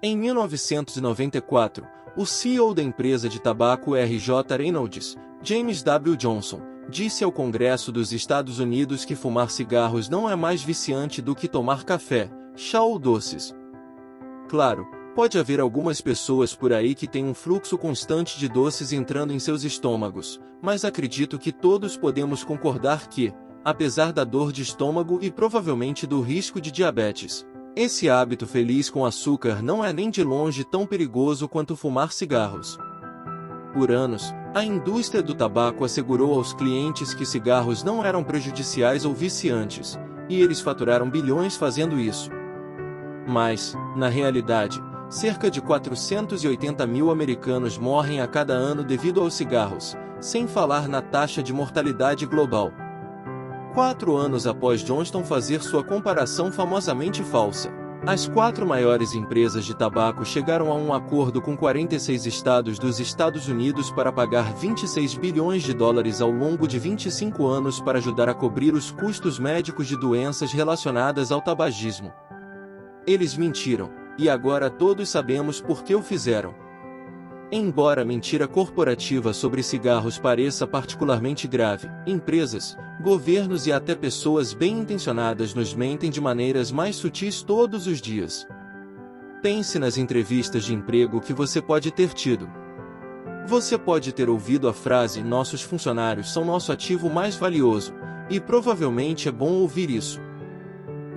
Em 1994, o CEO da empresa de tabaco R.J. Reynolds, James W. Johnson, disse ao Congresso dos Estados Unidos que fumar cigarros não é mais viciante do que tomar café, chá ou doces. Claro, pode haver algumas pessoas por aí que têm um fluxo constante de doces entrando em seus estômagos, mas acredito que todos podemos concordar que, apesar da dor de estômago e provavelmente do risco de diabetes, esse hábito feliz com açúcar não é nem de longe tão perigoso quanto fumar cigarros. Por anos, a indústria do tabaco assegurou aos clientes que cigarros não eram prejudiciais ou viciantes, e eles faturaram bilhões fazendo isso. Mas, na realidade, cerca de 480 mil americanos morrem a cada ano devido aos cigarros, sem falar na taxa de mortalidade global. 4 anos após Johnston fazer sua comparação famosamente falsa, as 4 maiores empresas de tabaco chegaram a um acordo com 46 estados dos Estados Unidos para pagar 26 bilhões de dólares ao longo de 25 anos para ajudar a cobrir os custos médicos de doenças relacionadas ao tabagismo. Eles mentiram, e agora todos sabemos por que o fizeram. Embora a mentira corporativa sobre cigarros pareça particularmente grave, empresas, governos e até pessoas bem-intencionadas nos mentem de maneiras mais sutis todos os dias. Pense nas entrevistas de emprego que você pode ter tido. Você pode ter ouvido a frase "nossos funcionários são nosso ativo mais valioso", e provavelmente é bom ouvir isso.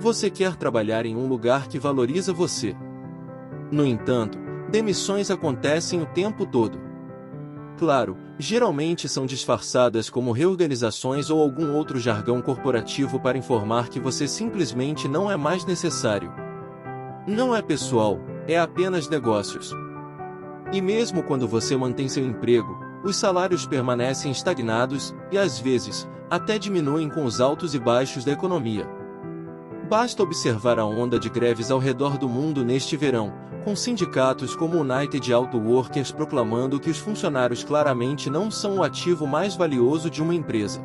Você quer trabalhar em um lugar que valoriza você. No entanto, demissões acontecem o tempo todo. Claro, geralmente são disfarçadas como reorganizações ou algum outro jargão corporativo para informar que você simplesmente não é mais necessário. Não é pessoal, é apenas negócios. E mesmo quando você mantém seu emprego, os salários permanecem estagnados e, às vezes, até diminuem com os altos e baixos da economia. Basta observar a onda de greves ao redor do mundo neste verão, com sindicatos como o United Auto Workers proclamando que os funcionários claramente não são o ativo mais valioso de uma empresa.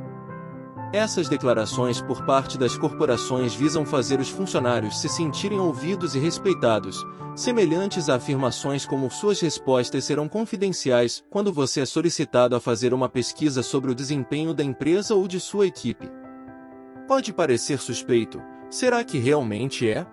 Essas declarações por parte das corporações visam fazer os funcionários se sentirem ouvidos e respeitados, semelhantes a afirmações como suas respostas serão confidenciais quando você é solicitado a fazer uma pesquisa sobre o desempenho da empresa ou de sua equipe. Pode parecer suspeito. Será que realmente é?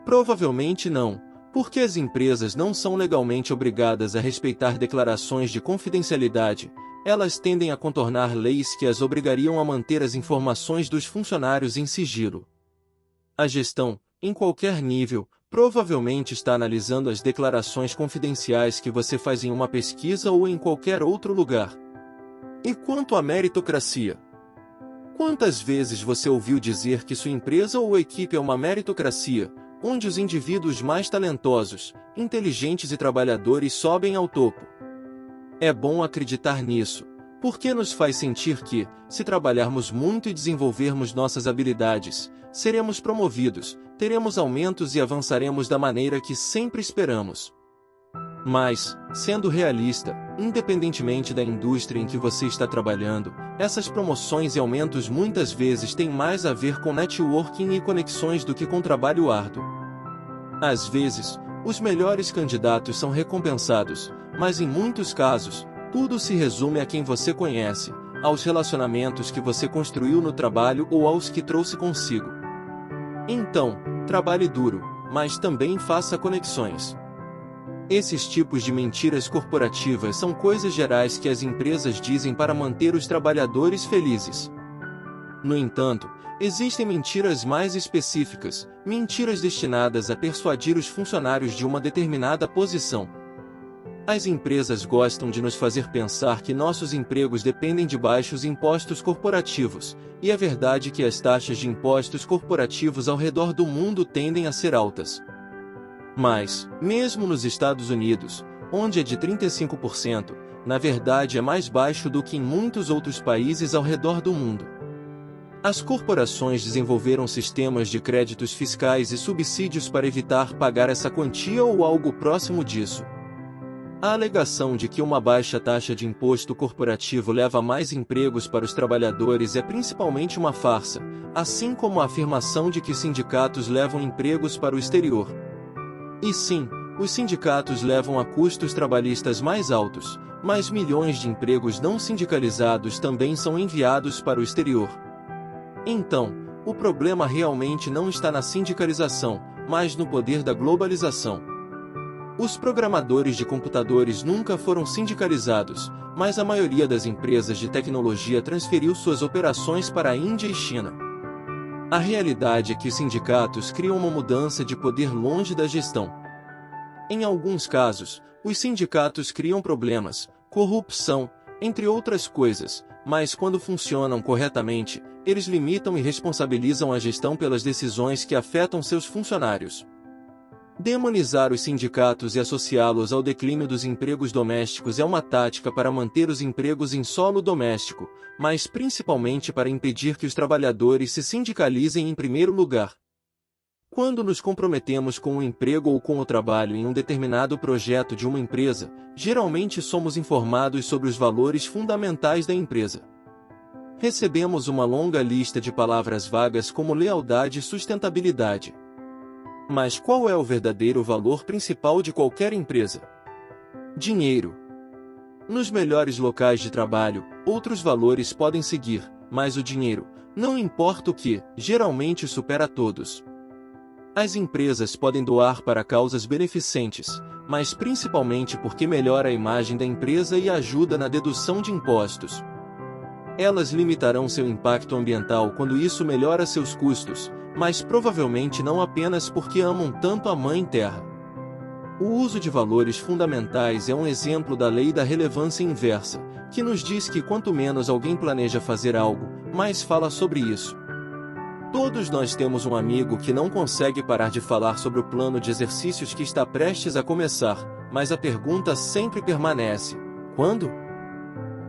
Provavelmente não, porque as empresas não são legalmente obrigadas a respeitar declarações de confidencialidade, elas tendem a contornar leis que as obrigariam a manter as informações dos funcionários em sigilo. A gestão, em qualquer nível, provavelmente está analisando as declarações confidenciais que você faz em uma pesquisa ou em qualquer outro lugar. E quanto à meritocracia? Quantas vezes você ouviu dizer que sua empresa ou equipe é uma meritocracia, onde os indivíduos mais talentosos, inteligentes e trabalhadores sobem ao topo? É bom acreditar nisso, porque nos faz sentir que, se trabalharmos muito e desenvolvermos nossas habilidades, seremos promovidos, teremos aumentos e avançaremos da maneira que sempre esperamos. Mas, sendo realista, independentemente da indústria em que você está trabalhando, essas promoções e aumentos muitas vezes têm mais a ver com networking e conexões do que com trabalho árduo. Às vezes, os melhores candidatos são recompensados, mas em muitos casos, tudo se resume a quem você conhece, aos relacionamentos que você construiu no trabalho ou aos que trouxe consigo. Então, trabalhe duro, mas também faça conexões. Esses tipos de mentiras corporativas são coisas gerais que as empresas dizem para manter os trabalhadores felizes. No entanto, existem mentiras mais específicas, mentiras destinadas a persuadir os funcionários de uma determinada posição. As empresas gostam de nos fazer pensar que nossos empregos dependem de baixos impostos corporativos, e é verdade que as taxas de impostos corporativos ao redor do mundo tendem a ser altas. Mas, mesmo nos Estados Unidos, onde é de 35%, na verdade é mais baixo do que em muitos outros países ao redor do mundo. As corporações desenvolveram sistemas de créditos fiscais e subsídios para evitar pagar essa quantia ou algo próximo disso. A alegação de que uma baixa taxa de imposto corporativo leva a mais empregos para os trabalhadores é principalmente uma farsa, assim como a afirmação de que sindicatos levam empregos para o exterior. E sim, os sindicatos levam a custos trabalhistas mais altos, mas milhões de empregos não sindicalizados também são enviados para o exterior. Então, o problema realmente não está na sindicalização, mas no poder da globalização. Os programadores de computadores nunca foram sindicalizados, mas a maioria das empresas de tecnologia transferiu suas operações para a Índia e China. A realidade é que os sindicatos criam uma mudança de poder longe da gestão. Em alguns casos, os sindicatos criam problemas, corrupção, entre outras coisas, mas quando funcionam corretamente, eles limitam e responsabilizam a gestão pelas decisões que afetam seus funcionários. Demonizar os sindicatos e associá-los ao declínio dos empregos domésticos é uma tática para manter os empregos em solo doméstico, mas principalmente para impedir que os trabalhadores se sindicalizem em primeiro lugar. Quando nos comprometemos com o emprego ou com o trabalho em um determinado projeto de uma empresa, geralmente somos informados sobre os valores fundamentais da empresa. Recebemos uma longa lista de palavras vagas como lealdade e sustentabilidade. Mas qual é o verdadeiro valor principal de qualquer empresa? Dinheiro. Nos melhores locais de trabalho, outros valores podem seguir, mas o dinheiro, não importa o que, geralmente supera todos. As empresas podem doar para causas beneficentes, mas principalmente porque melhora a imagem da empresa e ajuda na dedução de impostos. Elas limitarão seu impacto ambiental quando isso melhora seus custos, mas provavelmente não apenas porque amam tanto a Mãe Terra. O uso de valores fundamentais é um exemplo da lei da relevância inversa, que nos diz que quanto menos alguém planeja fazer algo, mais fala sobre isso. Todos nós temos um amigo que não consegue parar de falar sobre o plano de exercícios que está prestes a começar, mas a pergunta sempre permanece: quando?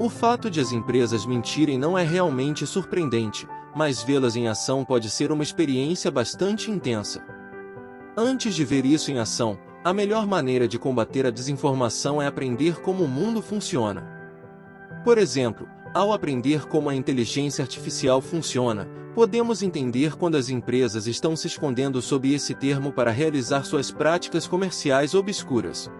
O fato de as empresas mentirem não é realmente surpreendente, mas vê-las em ação pode ser uma experiência bastante intensa. Antes de ver isso em ação, a melhor maneira de combater a desinformação é aprender como o mundo funciona. Por exemplo, ao aprender como a inteligência artificial funciona, podemos entender quando as empresas estão se escondendo sob esse termo para realizar suas práticas comerciais obscuras.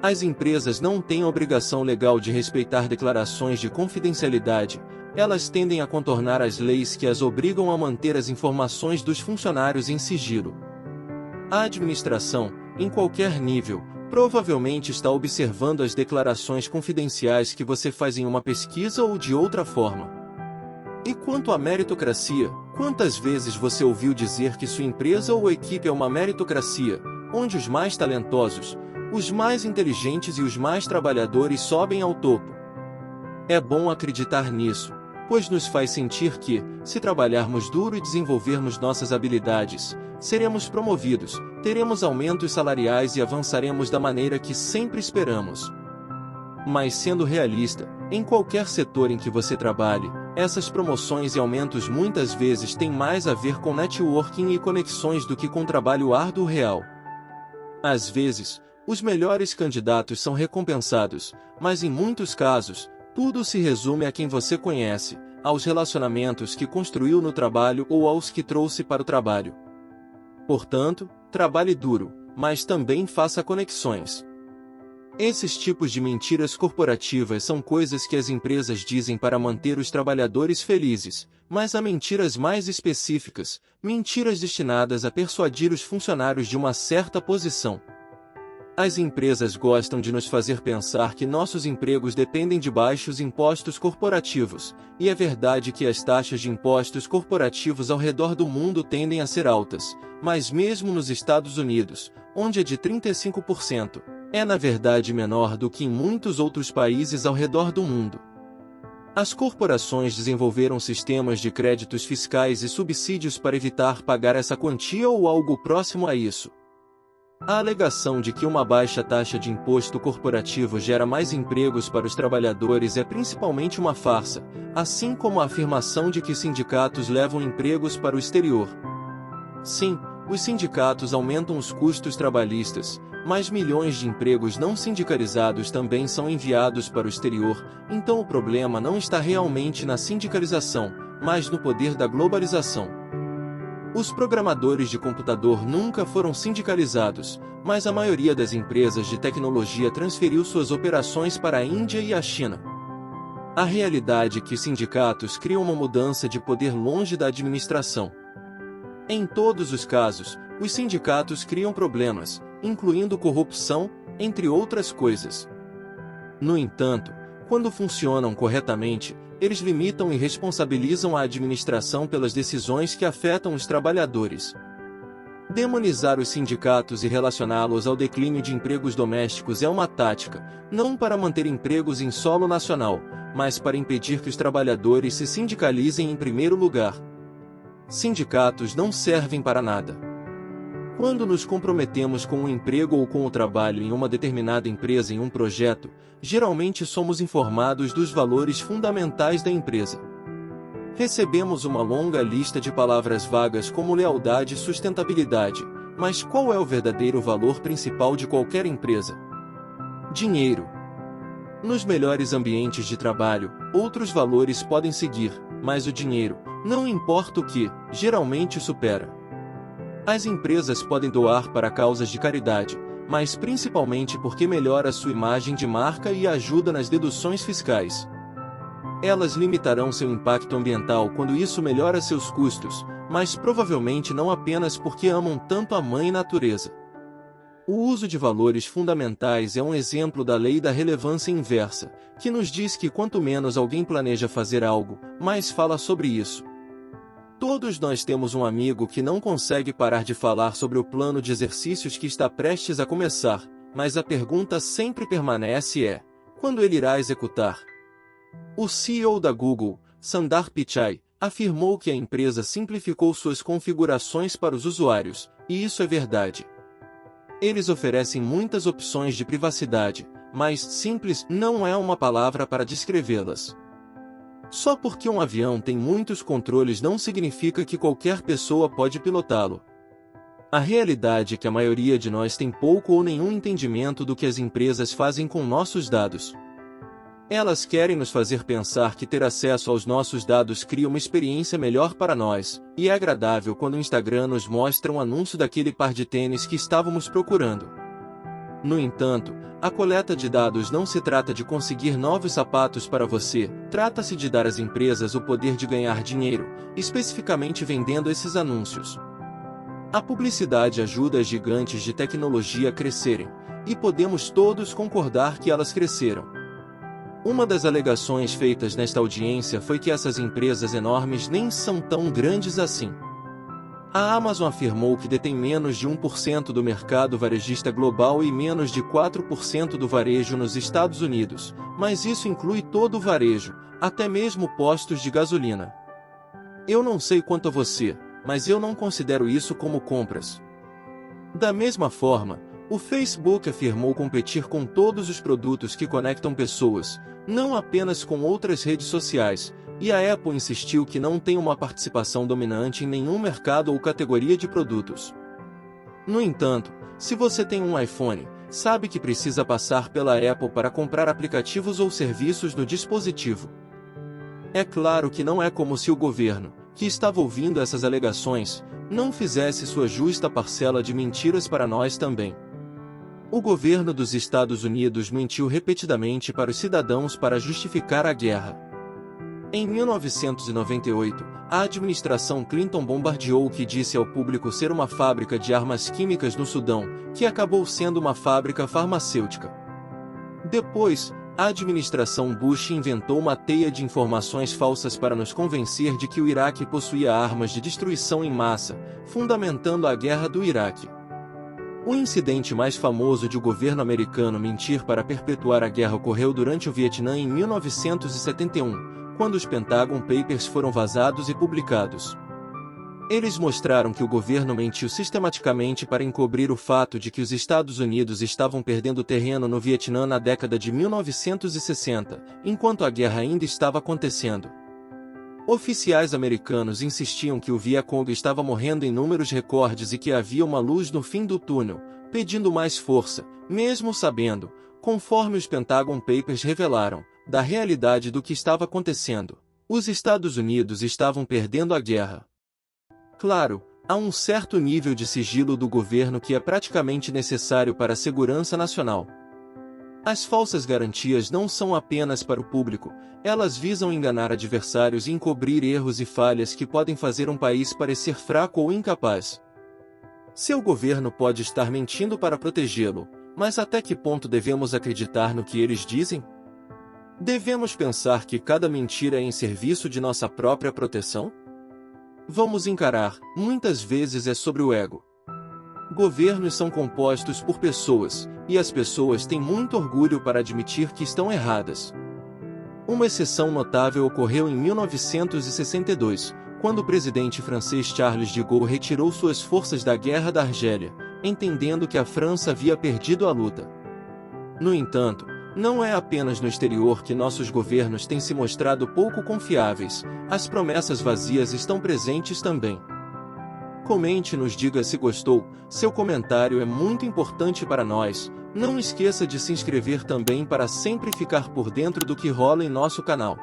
As empresas não têm a obrigação legal de respeitar declarações de confidencialidade, elas tendem a contornar as leis que as obrigam a manter as informações dos funcionários em sigilo. A administração, em qualquer nível, provavelmente está observando as declarações confidenciais que você faz em uma pesquisa ou de outra forma. E quanto à meritocracia, quantas vezes você ouviu dizer que sua empresa ou equipe é uma meritocracia, onde os mais talentosos, os mais inteligentes e os mais trabalhadores sobem ao topo? É bom acreditar nisso, pois nos faz sentir que, se trabalharmos duro e desenvolvermos nossas habilidades, seremos promovidos, teremos aumentos salariais e avançaremos da maneira que sempre esperamos. Mas sendo realista, em qualquer setor em que você trabalhe, essas promoções e aumentos muitas vezes têm mais a ver com networking e conexões do que com trabalho árduo real. Às vezes, os melhores candidatos são recompensados, mas em muitos casos, tudo se resume a quem você conhece, aos relacionamentos que construiu no trabalho ou aos que trouxe para o trabalho. Portanto, trabalhe duro, mas também faça conexões. Esses tipos de mentiras corporativas são coisas que as empresas dizem para manter os trabalhadores felizes, mas há mentiras mais específicas, mentiras destinadas a persuadir os funcionários de uma certa posição. As empresas gostam de nos fazer pensar que nossos empregos dependem de baixos impostos corporativos, e é verdade que as taxas de impostos corporativos ao redor do mundo tendem a ser altas, mas mesmo nos Estados Unidos, onde é de 35%, é na verdade menor do que em muitos outros países ao redor do mundo. As corporações desenvolveram sistemas de créditos fiscais e subsídios para evitar pagar essa quantia ou algo próximo a isso. A alegação de que uma baixa taxa de imposto corporativo gera mais empregos para os trabalhadores é principalmente uma farsa, assim como a afirmação de que sindicatos levam empregos para o exterior. Sim, os sindicatos aumentam os custos trabalhistas, mas milhões de empregos não sindicalizados também são enviados para o exterior, então o problema não está realmente na sindicalização, mas no poder da globalização. Os programadores de computador nunca foram sindicalizados, mas a maioria das empresas de tecnologia transferiu suas operações para a Índia e a China. A realidade é que os sindicatos criam uma mudança de poder longe da administração. Em todos os casos, os sindicatos criam problemas, incluindo corrupção, entre outras coisas. No entanto, quando funcionam corretamente, eles limitam e responsabilizam a administração pelas decisões que afetam os trabalhadores. Demonizar os sindicatos e relacioná-los ao declínio de empregos domésticos é uma tática, não para manter empregos em solo nacional, mas para impedir que os trabalhadores se sindicalizem em primeiro lugar. Sindicatos não servem para nada. Quando nos comprometemos com o emprego ou com o trabalho em uma determinada empresa em um projeto, geralmente somos informados dos valores fundamentais da empresa. Recebemos uma longa lista de palavras vagas como lealdade e sustentabilidade, mas qual é o verdadeiro valor principal de qualquer empresa? Dinheiro. Nos melhores ambientes de trabalho, outros valores podem seguir, mas o dinheiro, não importa o que, geralmente supera. As empresas podem doar para causas de caridade, mas principalmente porque melhora sua imagem de marca e ajuda nas deduções fiscais. Elas limitarão seu impacto ambiental quando isso melhora seus custos, mas provavelmente não apenas porque amam tanto a mãe natureza. O uso de valores fundamentais é um exemplo da lei da relevância inversa, que nos diz que quanto menos alguém planeja fazer algo, mais fala sobre isso. Todos nós temos um amigo que não consegue parar de falar sobre o plano de exercícios que está prestes a começar, mas a pergunta sempre permanece: quando ele irá executar? O CEO da Google, Sundar Pichai, afirmou que a empresa simplificou suas configurações para os usuários, e isso é verdade. Eles oferecem muitas opções de privacidade, mas simples não é uma palavra para descrevê-las. Só porque um avião tem muitos controles não significa que qualquer pessoa pode pilotá-lo. A realidade é que a maioria de nós tem pouco ou nenhum entendimento do que as empresas fazem com nossos dados. Elas querem nos fazer pensar que ter acesso aos nossos dados cria uma experiência melhor para nós, e é agradável quando o Instagram nos mostra um anúncio daquele par de tênis que estávamos procurando. No entanto, a coleta de dados não se trata de conseguir novos sapatos para você, trata-se de dar às empresas o poder de ganhar dinheiro, especificamente vendendo esses anúncios. A publicidade ajuda as gigantes de tecnologia a crescerem, e podemos todos concordar que elas cresceram. Uma das alegações feitas nesta audiência foi que essas empresas enormes nem são tão grandes assim. A Amazon afirmou que detém menos de 1% do mercado varejista global e menos de 4% do varejo nos Estados Unidos, mas isso inclui todo o varejo, até mesmo postos de gasolina. Eu não sei quanto a você, mas eu não considero isso como compras. Da mesma forma, o Facebook afirmou competir com todos os produtos que conectam pessoas, não apenas com outras redes sociais, e a Apple insistiu que não tem uma participação dominante em nenhum mercado ou categoria de produtos. No entanto, se você tem um iPhone, sabe que precisa passar pela Apple para comprar aplicativos ou serviços no dispositivo. É claro que não é como se o governo, que estava ouvindo essas alegações, não fizesse sua justa parcela de mentiras para nós também. O governo dos Estados Unidos mentiu repetidamente para os cidadãos para justificar a guerra. Em 1998, a administração Clinton bombardeou o que disse ao público ser uma fábrica de armas químicas no Sudão, que acabou sendo uma fábrica farmacêutica. Depois, a administração Bush inventou uma teia de informações falsas para nos convencer de que o Iraque possuía armas de destruição em massa, fundamentando a guerra do Iraque. O incidente mais famoso de o governo americano mentir para perpetuar a guerra ocorreu durante o Vietnã em 1971, quando os Pentagon Papers foram vazados e publicados. Eles mostraram que o governo mentiu sistematicamente para encobrir o fato de que os Estados Unidos estavam perdendo terreno no Vietnã na década de 1960, enquanto a guerra ainda estava acontecendo. Oficiais americanos insistiam que o Vietcong estava morrendo em números recordes e que havia uma luz no fim do túnel, pedindo mais força, mesmo sabendo, conforme os Pentagon Papers revelaram, da realidade do que estava acontecendo. Os Estados Unidos estavam perdendo a guerra. Claro, Há um certo nível de sigilo do governo que é praticamente necessário para a segurança nacional. As falsas garantias não são apenas para o público, elas visam enganar adversários e encobrir erros e falhas que podem fazer um país parecer fraco ou incapaz. Seu governo pode estar mentindo para protegê-lo, mas até que ponto devemos acreditar no que eles dizem? Devemos pensar que cada mentira é em serviço de nossa própria proteção? Vamos encarar, muitas vezes é sobre o ego. Governos são compostos por pessoas, e as pessoas têm muito orgulho para admitir que estão erradas. Uma exceção notável ocorreu em 1962, quando o presidente francês Charles de Gaulle retirou suas forças da Guerra da Argélia, entendendo que a França havia perdido a luta. No entanto, não é apenas no exterior que nossos governos têm se mostrado pouco confiáveis, as promessas vazias estão presentes também. Comente e nos diga se gostou, seu comentário é muito importante para nós, não esqueça de se inscrever também para sempre ficar por dentro do que rola em nosso canal.